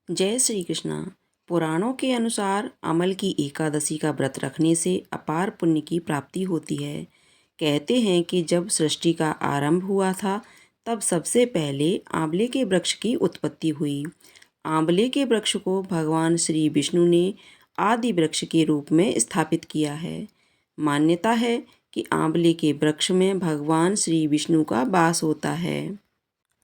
जय श्री कृष्णा। पुराणों के अनुसार अमल की एकादशी का व्रत रखने से अपार पुण्य की प्राप्ति होती है। कहते हैं कि जब सृष्टि का आरंभ हुआ था तब सबसे पहले आंवले के वृक्ष की उत्पत्ति हुई। आंवले के वृक्ष को भगवान श्री विष्णु ने आदि वृक्ष के रूप में स्थापित किया है। मान्यता है कि आंवले के वृक्ष में भगवान श्री विष्णु का वास होता है।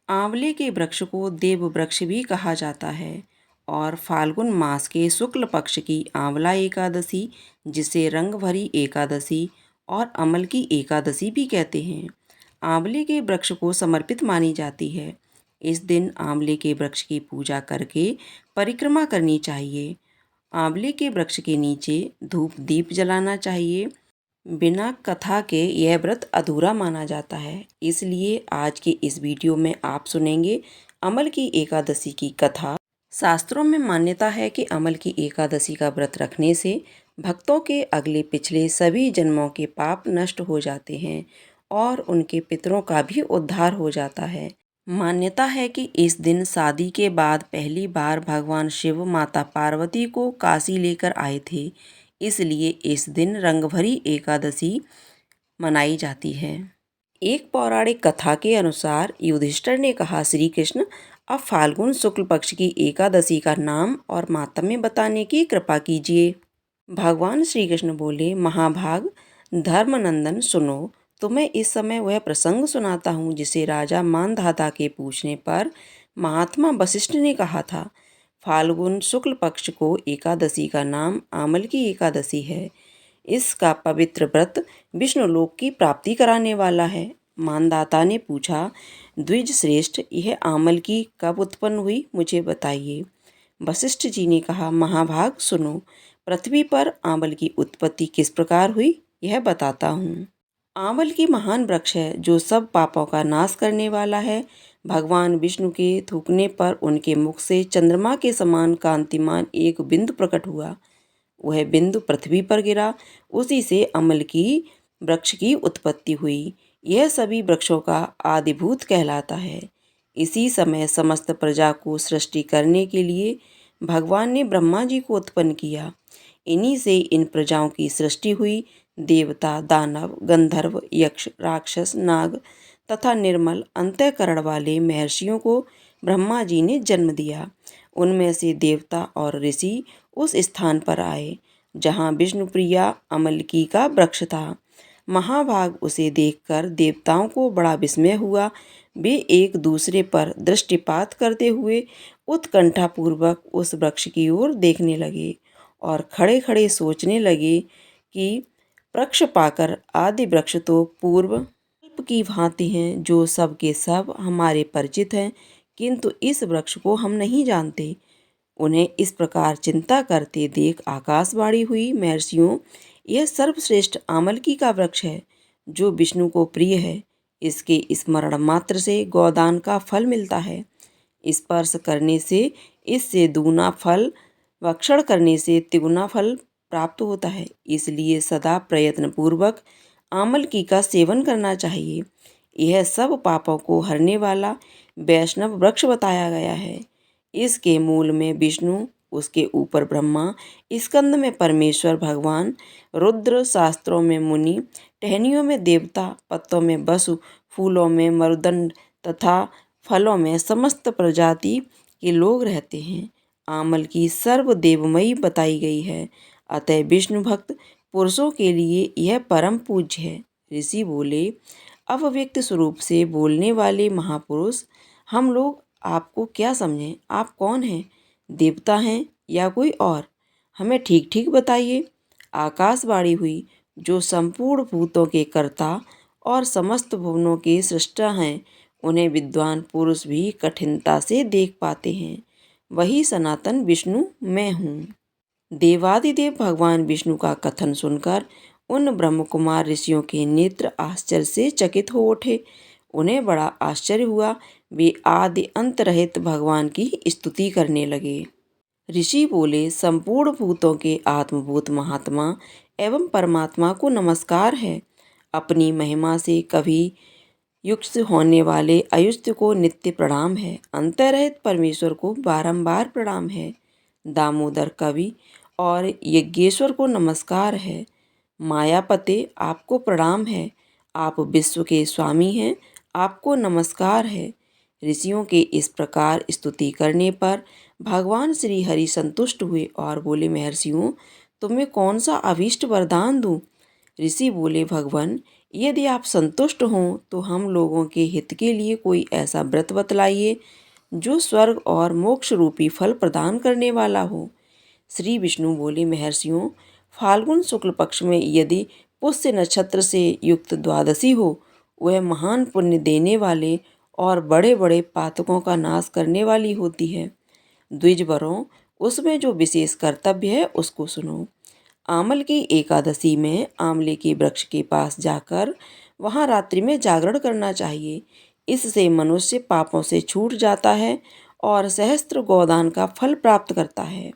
आंवले के वृक्ष को देव वृक्ष भी कहा जाता है और फाल्गुन मास के शुक्ल पक्ष की आंवला एकादशी, जिसे रंग भरी एकादशी और अमल की एकादशी भी कहते हैं, आंवले के वृक्ष को समर्पित मानी जाती है। इस दिन आंवले के वृक्ष की पूजा करके परिक्रमा करनी चाहिए। आंवले के वृक्ष के नीचे धूप दीप जलाना चाहिए। बिना कथा के यह व्रत अधूरा माना जाता है। इसलिए आज के इस वीडियो में आप सुनेंगे अमल की एकादशी की कथा। शास्त्रों में मान्यता है कि अमल की एकादशी का व्रत रखने से भक्तों के अगले पिछले सभी जन्मों के पाप नष्ट हो जाते हैं और उनके पितरों का भी उद्धार हो जाता है। मान्यता है कि इस दिन शादी के बाद पहली बार भगवान शिव माता पार्वती को काशी लेकर आए थे। इसलिए इस दिन रंगभरी एकादशी मनाई जाती है। एक पौराणिक कथा के अनुसार युधिष्ठिर ने कहा, श्री कृष्ण, अब फाल्गुन शुक्ल पक्ष की एकादशी का नाम और मातम्य बताने की कृपा कीजिए। भगवान श्री कृष्ण बोले, महाभाग धर्मनंदन, सुनो, तुम्हें इस समय वह प्रसंग सुनाता हूँ जिसे राजा मानधाता के पूछने पर महात्मा वशिष्ठ ने कहा था। फाल्गुन शुक्ल पक्ष को एकादशी का नाम आमल की एकादशी है। इसका पवित्र व्रत विष्णुलोक की प्राप्ति कराने वाला है। मानदाता ने पूछा, द्विज श्रेष्ठ, यह आमल की कब उत्पन्न हुई, मुझे बताइए। वशिष्ठ जी ने कहा, महाभाग सुनो, पृथ्वी पर आंवल की उत्पत्ति किस प्रकार हुई यह बताता हूँ। आंवल की महान वृक्ष है जो सब पापों का नाश करने वाला है। भगवान विष्णु के थूकने पर उनके मुख से चंद्रमा के समान कांतिमान एक बिंदु प्रकट हुआ। वह बिंदु पृथ्वी पर गिरा। उसी से अमल की वृक्ष की उत्पत्ति हुई। यह सभी वृक्षों का आदिभूत कहलाता है। इसी समय समस्त प्रजा को सृष्टि करने के लिए भगवान ने ब्रह्मा जी को उत्पन्न किया। इन्हीं से इन प्रजाओं की सृष्टि हुई। देवता, दानव, गंधर्व, यक्ष, राक्षस, नाग तथा निर्मल अंतःकरण वाले महर्षियों को ब्रह्मा जी ने जन्म दिया। उनमें से देवता और ऋषि उस स्थान पर आए जहाँ विष्णुप्रिया अमलकी का वृक्ष था। महाभाग उसे देखकर देवताओं को बड़ा विस्मय हुआ। वे एक दूसरे पर दृष्टिपात करते हुए उत्कंठापूर्वक उस वृक्ष की ओर देखने लगे और खड़े खड़े सोचने लगे कि वृक्ष पाकर आदि वृक्ष तो पूर्व कल्प की भांति हैं, जो सब के सब हमारे परिचित हैं, किंतु इस वृक्ष को हम नहीं जानते। उन्हें इस प्रकार चिंता करते देख आकाशवाणी हुई, महर्षियों, यह सर्वश्रेष्ठ आमलकी का वृक्ष है जो विष्णु को प्रिय है। इसके स्मरण मात्र से गोदान का फल मिलता है। स्पर्श करने से इससे दुगुना फल, भक्षण करने से तिगुना फल प्राप्त होता है। इसलिए सदा प्रयत्न पूर्वक आमलकी का सेवन करना चाहिए। यह सब पापों को हरने वाला वैष्णव वृक्ष बताया गया है। इसके मूल में विष्णु, उसके ऊपर ब्रह्मा, स्कंद में परमेश्वर भगवान, रुद्र, शास्त्रों में मुनि, टहनियों में देवता, पत्तों में वसु, फूलों में मरुदंड तथा फलों में समस्त प्रजाति के लोग रहते हैं। आमल की सर्वदेवमयी बताई गई है। अतः विष्णु भक्त पुरुषों के लिए यह परम पूज्य है। ऋषि बोले, अव्यक्त स्वरूप से बोलने वाले महापुरुष, हम लोग आपको क्या समझें? आप कौन हैं? देवता हैं या कोई और? हमें ठीक ठीक बताइए। आकाशवाणी हुई, जो संपूर्ण भूतों के कर्ता और समस्त भुवनों के सृष्टा हैं, उन्हें विद्वान पुरुष भी कठिनता से देख पाते हैं। वही सनातन विष्णु मैं हूँ। देवादिदेव भगवान विष्णु का कथन सुनकर उन ब्रह्मकुमार ऋषियों के नेत्र आश्चर्य से चकित हो उठे। उन्हें बड़ा आश्चर्य हुआ। वे आदि अंत रहित भगवान की स्तुति करने लगे। ऋषि बोले, संपूर्ण भूतों के आत्मभूत महात्मा एवं परमात्मा को नमस्कार है। अपनी महिमा से कभी युक्त होने वाले अयुक्त को नित्य प्रणाम है। अंतर्रहित परमेश्वर को बारंबार प्रणाम है। दामोदर कवि और यज्ञेश्वर को नमस्कार है। मायापते आपको प्रणाम है। आप विश्व के स्वामी हैं, आपको नमस्कार है। ऋषियों के इस प्रकार स्तुति करने पर भगवान श्री हरि संतुष्ट हुए और बोले, महर्षियों, तुम्हें कौन सा अभीष्ट वरदान दूं? ऋषि बोले, भगवान, यदि आप संतुष्ट हों तो हम लोगों के हित के लिए कोई ऐसा व्रत बतलाइए जो स्वर्ग और मोक्ष रूपी फल प्रदान करने वाला हो। श्री विष्णु बोले, महर्षियों, फाल्गुन शुक्ल पक्ष में यदि पुष्य नक्षत्र से युक्त द्वादशी हो, वह महान पुण्य देने वाले और बड़े बड़े पातकों का नाश करने वाली होती है। द्विजवरों, उसमें जो विशेष कर्तव्य है उसको सुनो। आमल की एकादशी में आंवले के वृक्ष के पास जाकर वहां रात्रि में जागरण करना चाहिए। इससे मनुष्य पापों से छूट जाता है और सहस्त्र गोदान का फल प्राप्त करता है।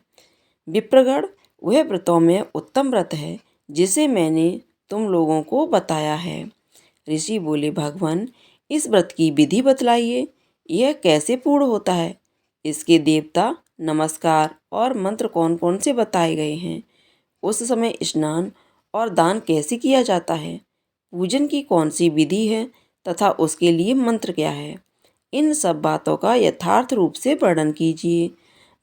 विप्रगण, वह व्रतों में उत्तम व्रत है जिसे मैंने तुम लोगों को बताया है। ऋषि बोले, भगवान, इस व्रत की विधि बतलाइए, यह कैसे पूर्ण होता है? इसके देवता, नमस्कार और मंत्र कौन कौन से बताए गए हैं? उस समय स्नान और दान कैसे किया जाता है? पूजन की कौन सी विधि है तथा उसके लिए मंत्र क्या है? इन सब बातों का यथार्थ रूप से वर्णन कीजिए।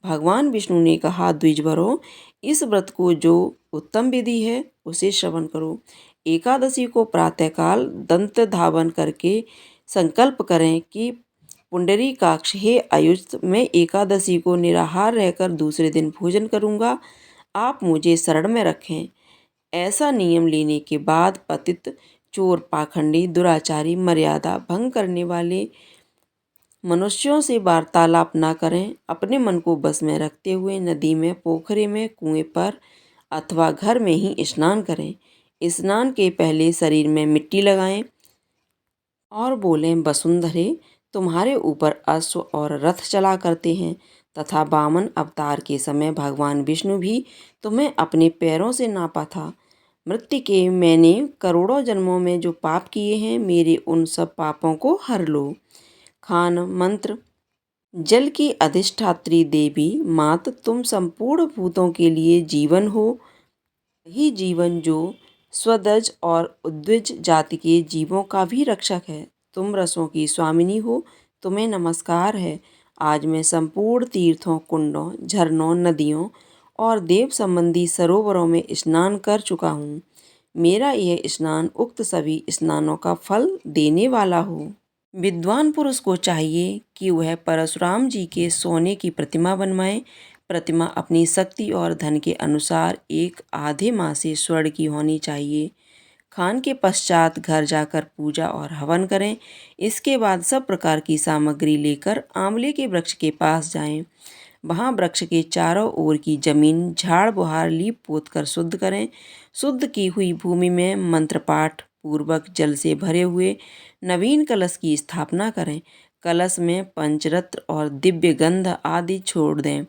भगवान विष्णु ने कहा, द्विजवरों, इस व्रत को जो उत्तम विधि है उसे श्रवण करो। एकादशी को प्रातःकाल दंत धावन करके संकल्प करें कि पुंडरीकाक्ष, हे आयुष, मैं एकादशी को निराहार रहकर दूसरे दिन भोजन करूंगा, आप मुझे शरण में रखें। ऐसा नियम लेने के बाद पतित, चोर, पाखंडी, दुराचारी, मर्यादा भंग करने वाले मनुष्यों से वार्तालाप न करें। अपने मन को बस में रखते हुए नदी में, पोखरे में, कुएं पर अथवा घर में ही स्नान करें। स्नान के पहले शरीर में मिट्टी लगाएं और बोलें, वसुंधरे, तुम्हारे ऊपर अश्व और रथ चला करते हैं तथा वामन अवतार के समय भगवान विष्णु भी तुम्हें अपने पैरों से नापा था। मृत्यु के मैंने करोड़ों जन्मों में जो पाप किए हैं, मेरे उन सब पापों को हर लो। खान मंत्र। जल की अधिष्ठात्री देवी मात, तुम संपूर्ण भूतों के लिए जीवन हो। वही जीवन जो स्वदज और उद्विज जाति के जीवों का भी रक्षक है। तुम रसों की स्वामिनी हो, तुम्हें नमस्कार है। आज मैं संपूर्ण तीर्थों, कुंडों, झरनों, नदियों और देव संबंधी सरोवरों में स्नान कर चुका हूँ। मेरा यह स्नान उक्त सभी स्नानों का फल देने वाला हो। विद्वान पुरुष को चाहिए कि वह परशुराम जी के सोने की प्रतिमा बनवाए। प्रतिमा अपनी शक्ति और धन के अनुसार एक आधे माह से स्वर्ण की होनी चाहिए। खान के पश्चात घर जाकर पूजा और हवन करें। इसके बाद सब प्रकार की सामग्री लेकर आंवले के वृक्ष के पास जाएं। वहां वृक्ष के चारों ओर की जमीन झाड़ बुहार लीप पोत कर शुद्ध करें। शुद्ध की हुई भूमि में मंत्र पाठ पूर्वक जल से भरे हुए नवीन कलश की स्थापना करें। कलश में पंचरत्न और दिव्य गंध आदि छोड़ दें।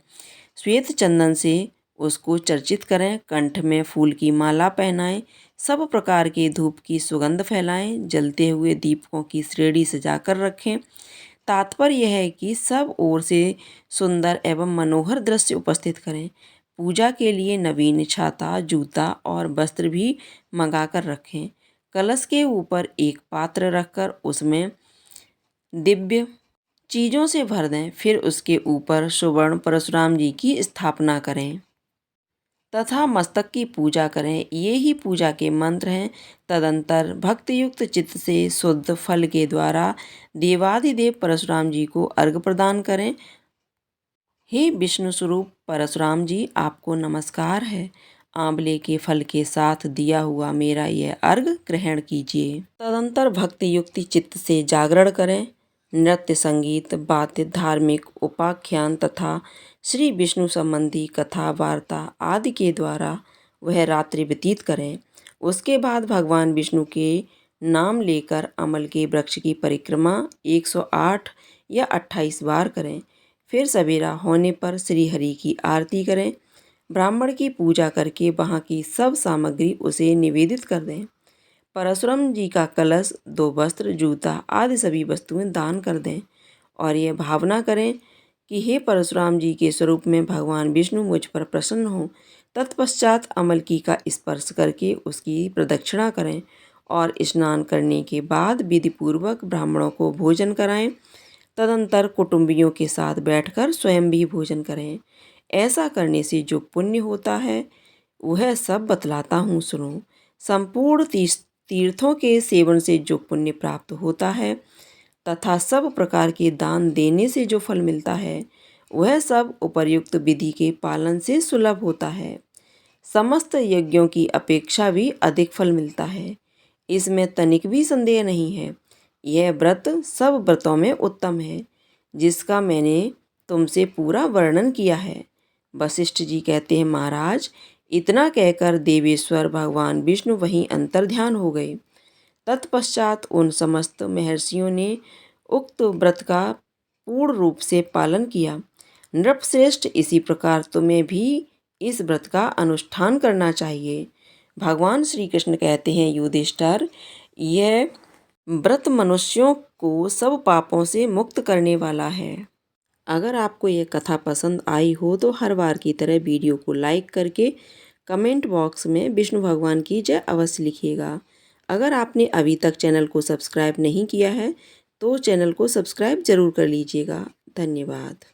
श्वेत चंदन से उसको चर्चित करें। कंठ में फूल की माला पहनाएं। सब प्रकार के धूप की सुगंध फैलाएं। जलते हुए दीपकों की श्रेणी सजाकर रखें। तात्पर्य यह है कि सब ओर से सुंदर एवं मनोहर दृश्य उपस्थित करें। पूजा के लिए नवीन छाता, जूता और वस्त्र भी मंगाकर रखें। कलश के ऊपर एक पात्र रखकर उसमें दिव्य चीज़ों से भर दें। फिर उसके ऊपर सुवर्ण परशुराम जी की स्थापना करें तथा मस्तक की पूजा करें। ये ही पूजा के मंत्र हैं। तदंतर भक्तियुक्त चित्त से शुद्ध फल के द्वारा देवाधिदेव परशुराम जी को अर्घ प्रदान करें। हे विष्णु स्वरूप परशुराम जी, आपको नमस्कार है। आंवले के फल के साथ दिया हुआ मेरा यह अर्घ ग्रहण कीजिए। तदंतर भक्ति युक्ति चित्त से जागरण करें। नृत्य, संगीत, वाद्य, धार्मिक उपाख्यान तथा श्री विष्णु संबंधी कथा वार्ता आदि के द्वारा वह रात्रि व्यतीत करें। उसके बाद भगवान विष्णु के नाम लेकर अमल के वृक्ष की परिक्रमा 108 या 28 बार करें। फिर सवेरा होने पर श्री हरि की आरती करें। ब्राह्मण की पूजा करके वहाँ की सब सामग्री उसे निवेदित कर दें। परशुराम जी का कलश, 2 वस्त्र, जूता आदि सभी वस्तुएं दान कर दें और यह भावना करें कि हे परशुराम जी के स्वरूप में भगवान विष्णु मुझ पर प्रसन्न हो। तत्पश्चात अमलकी का स्पर्श करके उसकी प्रदक्षिणा करें और स्नान करने के बाद विधिपूर्वक ब्राह्मणों को भोजन कराएं। तदंतर कुटुंबियों के साथ बैठकर स्वयं भी भोजन करें। ऐसा करने से जो पुण्य होता है वह सब बतलाता हूँ, सुनो। संपूर्ण तीर्थों के सेवन से जो पुण्य प्राप्त होता है तथा सब प्रकार के दान देने से जो फल मिलता है वह सब उपर्युक्त विधि के पालन से सुलभ होता है। समस्त यज्ञों की अपेक्षा भी अधिक फल मिलता है, इसमें तनिक भी संदेह नहीं है। यह व्रत सब व्रतों में उत्तम है, जिसका मैंने तुमसे पूरा वर्णन किया है। वशिष्ठ जी कहते हैं, महाराज, इतना कहकर देवेश्वर भगवान विष्णु वहीं अंतर्ध्यान हो गए। तत्पश्चात उन समस्त महर्षियों ने उक्त व्रत का पूर्ण रूप से पालन किया। नृपश्रेष्ठ, इसी प्रकार तुम्हें भी इस व्रत का अनुष्ठान करना चाहिए। भगवान श्री कृष्ण कहते हैं, युधिष्ठिर, यह व्रत मनुष्यों को सब पापों से मुक्त करने वाला है। अगर आपको यह कथा पसंद आई हो तो हर बार की तरह वीडियो को लाइक करके कमेंट बॉक्स में विष्णु भगवान की जय अवश्य लिखिएगा। अगर आपने अभी तक चैनल को सब्सक्राइब नहीं किया है तो चैनल को सब्सक्राइब जरूर कर लीजिएगा। धन्यवाद।